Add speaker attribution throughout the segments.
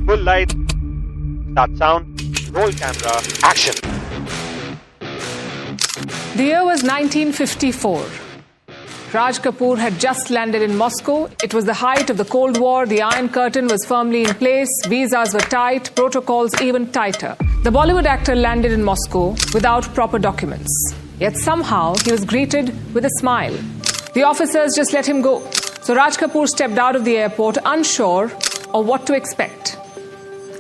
Speaker 1: Full light. Start sound. Roll camera. Action.
Speaker 2: The year was 1954. Raj Kapoor had just landed in Moscow. It was the height of the Cold War. The Iron Curtain was firmly in place. Visas were tight, protocols even tighter. The Bollywood actor landed in Moscow without proper documents. Yet somehow he was greeted with a smile. The officers just let him go. So Raj Kapoor stepped out of the airport unsure of what to expect.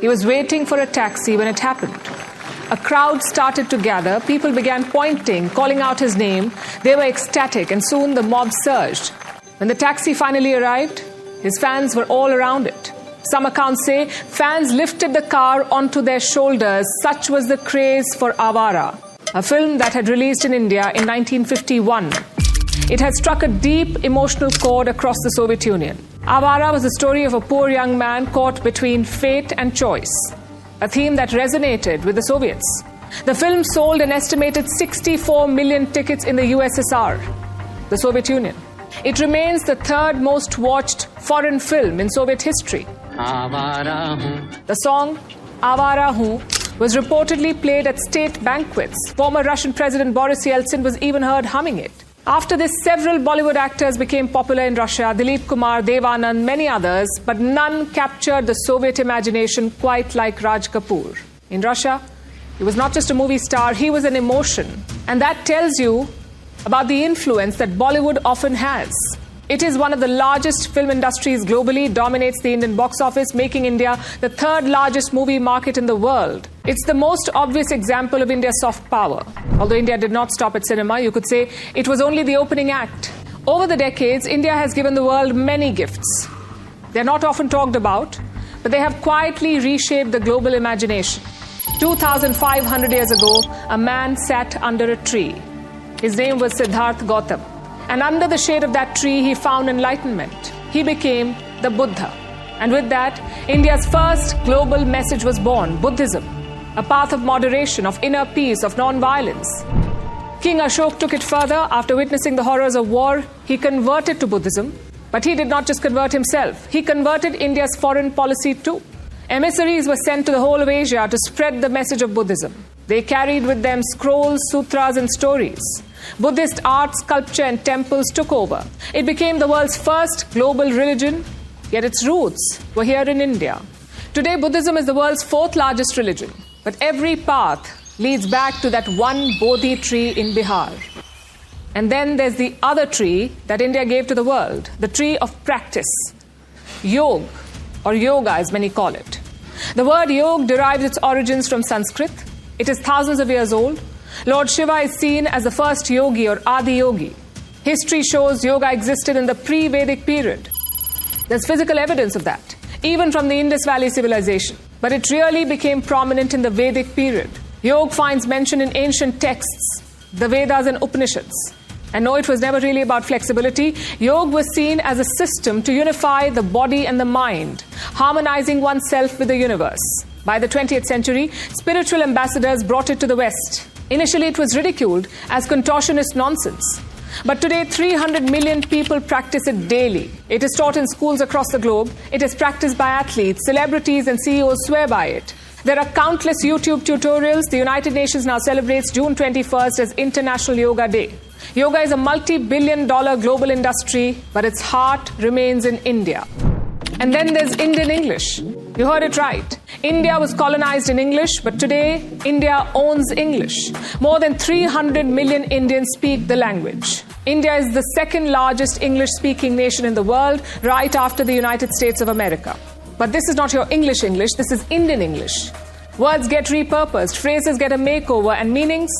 Speaker 2: He was waiting for a taxi when it happened. A crowd started to gather. People began pointing, calling out his name. They were ecstatic, and soon the mob surged. When the taxi finally arrived, his fans were all around it. Some accounts say fans lifted the car onto their shoulders. Such was the craze for Avara, a film that had released in India in 1951. It had struck a deep emotional chord across the Soviet Union. Avara was the story of a poor young man caught between fate and choice, a theme that resonated with the Soviets. The film sold an estimated 64 million tickets in the USSR, the Soviet Union. It remains the third most watched foreign film in Soviet history. The song Avara Hoon was reportedly played at state banquets. Former Russian President Boris Yeltsin was even heard humming it. After this, several Bollywood actors became popular in Russia. Dilip Kumar, Dev Anand, many others, but none captured the Soviet imagination quite like Raj Kapoor. In Russia, he was not just a movie star, he was an emotion. And that tells you about the influence that Bollywood often has. It is one of the largest film industries globally, dominates the Indian box office, making India the third largest movie market in the world. It's the most obvious example of India's soft power. Although India did not stop at cinema, you could say it was only the opening act. Over the decades, India has given the world many gifts. They're not often talked about, but they have quietly reshaped the global imagination. 2,500 years ago, a man sat under a tree. His name was Siddhartha Gautam. And under the shade of that tree, he found enlightenment. He became the Buddha. And with that, India's first global message was born, Buddhism, a path of moderation, of inner peace, of non-violence. King Ashok took it further. After witnessing the horrors of war, he converted to Buddhism. But he did not just convert himself. He converted India's foreign policy too. Emissaries were sent to the whole of Asia to spread the message of Buddhism. They carried with them scrolls, sutras, and stories. Buddhist art, sculpture, and temples took over. It became the world's first global religion, yet its roots were here in India. Today, Buddhism is the world's fourth largest religion. But every path leads back to that one Bodhi tree in Bihar. And then there's the other tree that India gave to the world, the tree of practice. Yog, or yoga as many call it. The word yog derives its origins from Sanskrit. It is thousands of years old. Lord Shiva is seen as the first yogi or Adi Yogi. History shows yoga existed in the pre-Vedic period. There's physical evidence of that, even from the Indus Valley civilization. But it really became prominent in the Vedic period. Yoga finds mention in ancient texts, the Vedas and Upanishads. And no, it was never really about flexibility. Yoga was seen as a system to unify the body and the mind, harmonizing oneself with the universe. By the 20th century, spiritual ambassadors brought it to the West. Initially, it was ridiculed as contortionist nonsense. But today, 300 million people practice it daily. It is taught in schools across the globe. It is practiced by athletes, celebrities, and CEOs swear by it. There are countless YouTube tutorials. The United Nations now celebrates June 21st as International Yoga Day. Yoga is a multi-billion-dollar global industry, but its heart remains in India. And then there's Indian English. You heard it right. India was colonized in English, but today, India owns English. More than 300 million Indians speak the language. India is the second largest English-speaking nation in the world, right after the United States of America. But this is not your English, this is Indian English. Words get repurposed, phrases get a makeover, and meanings,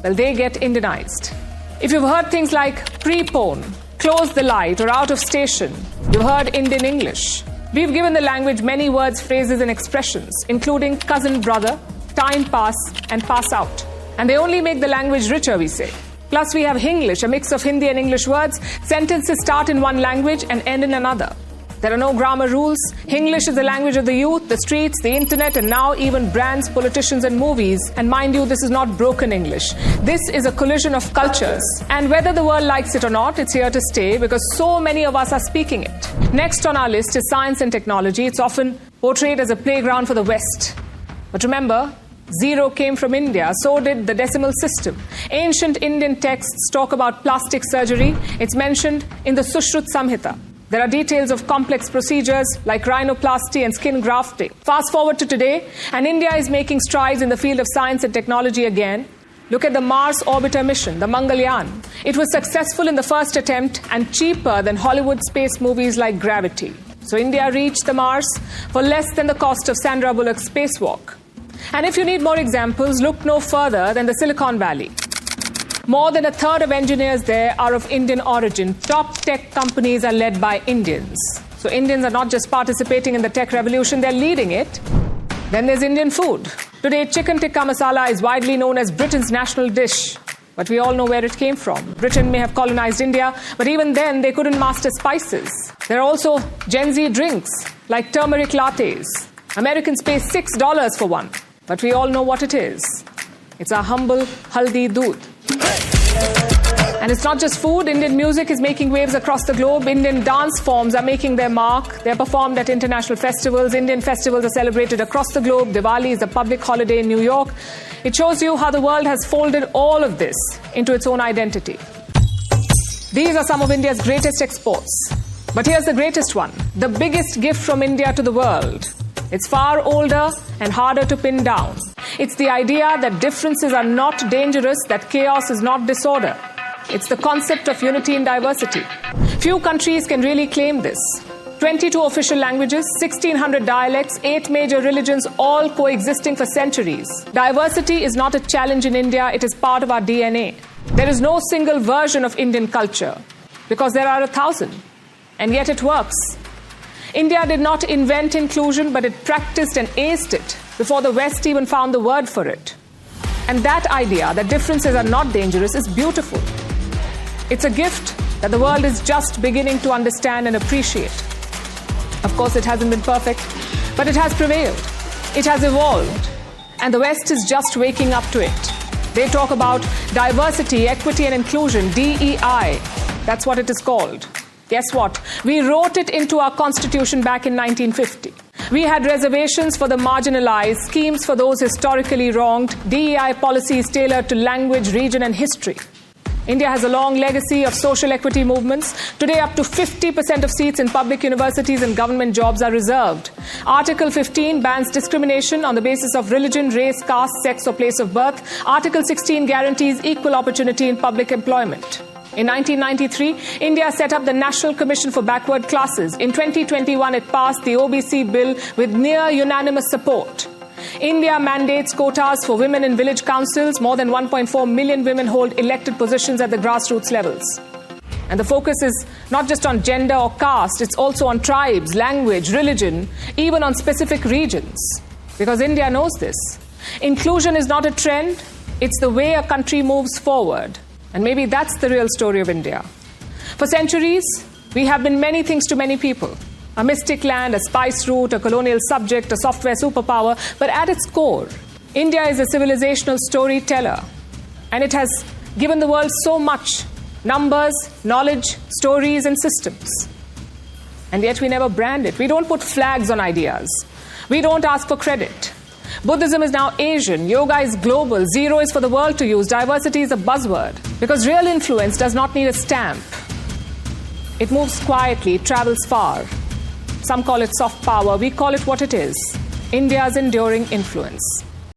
Speaker 2: well, they get Indianized. If you've heard things like prepone, close the light, or out of station, you've heard Indian English. We've given the language many words, phrases, and expressions, including cousin brother, time pass, and pass out. And they only make the language richer, we say. Plus, we have Hinglish, a mix of Hindi and English words. Sentences start in one language and end in another. There are no grammar rules. English is the language of the youth, the streets, the internet, and now even brands, politicians, and movies. And mind you, this is not broken English. This is a collision of cultures. And whether the world likes it or not, it's here to stay because so many of us are speaking it. Next on our list is science and technology. It's often portrayed as a playground for the West. But remember, zero came from India, so did the decimal system. Ancient Indian texts talk about plastic surgery. It's mentioned in the Sushrut Samhita. There are details of complex procedures like rhinoplasty and skin grafting. Fast forward to today, and India is making strides in the field of science and technology again. Look at the Mars orbiter mission, the Mangalyaan. It was successful in the first attempt and cheaper than Hollywood space movies like Gravity. So India reached the Mars for less than the cost of Sandra Bullock's spacewalk. And if you need more examples, look no further than the Silicon Valley. More than a third of engineers there are of Indian origin. Top tech companies are led by Indians. So Indians are not just participating in the tech revolution, they're leading it. Then there's Indian food. Today, chicken tikka masala is widely known as Britain's national dish. But we all know where it came from. Britain may have colonized India, but even then they couldn't master spices. There are also Gen Z drinks like turmeric lattes. Americans pay $6 for one. But we all know what it is. It's our humble haldi doodh. And it's not just food. Indian music is making waves across the globe. Indian dance forms are making their mark. They're performed at international festivals. Indian festivals are celebrated across the globe. Diwali is a public holiday in New York. It shows you how the world has folded all of this into its own identity. These are some of India's greatest exports. But here's the greatest one. The biggest gift from India to the world. It's far older and harder to pin down. It's the idea that differences are not dangerous, that chaos is not disorder. It's the concept of unity in diversity. Few countries can really claim this. 22 official languages, 1,600 dialects, 8 major religions, all coexisting for centuries. Diversity is not a challenge in India, it is part of our DNA. There is no single version of Indian culture, because there are 1,000, and yet it works. India did not invent inclusion, but it practiced and aced it before the West even found the word for it. And that idea, that differences are not dangerous, is beautiful. It's a gift that the world is just beginning to understand and appreciate. Of course, it hasn't been perfect, but it has prevailed. It has evolved. And the West is just waking up to it. They talk about diversity, equity, and inclusion, DEI. That's what it is called. Guess what? We wrote it into our constitution back in 1950. We had reservations for the marginalized, schemes for those historically wronged, DEI policies tailored to language, region, and history. India has a long legacy of social equity movements. Today, up to 50% of seats in public universities and government jobs are reserved. Article 15 bans discrimination on the basis of religion, race, caste, sex, or place of birth. Article 16 guarantees equal opportunity in public employment. In 1993, India set up the National Commission for Backward Classes. In 2021, it passed the OBC bill with near unanimous support. India mandates quotas for women in village councils. More than 1.4 million women hold elected positions at the grassroots levels. And the focus is not just on gender or caste, it's also on tribes, language, religion, even on specific regions. Because India knows this. Inclusion is not a trend, it's the way a country moves forward. And maybe that's the real story of India. For centuries, we have been many things to many people. A mystic land, a spice route, a colonial subject, a software superpower. But at its core, India is a civilizational storyteller. And it has given the world so much: numbers, knowledge, stories, and systems. And yet we never brand it. We don't put flags on ideas. We don't ask for credit. Buddhism is now Asian, yoga is global, zero is for the world to use, diversity is a buzzword. Because real influence does not need a stamp. It moves quietly, it travels far. Some call it soft power, we call it what it is: India's enduring influence.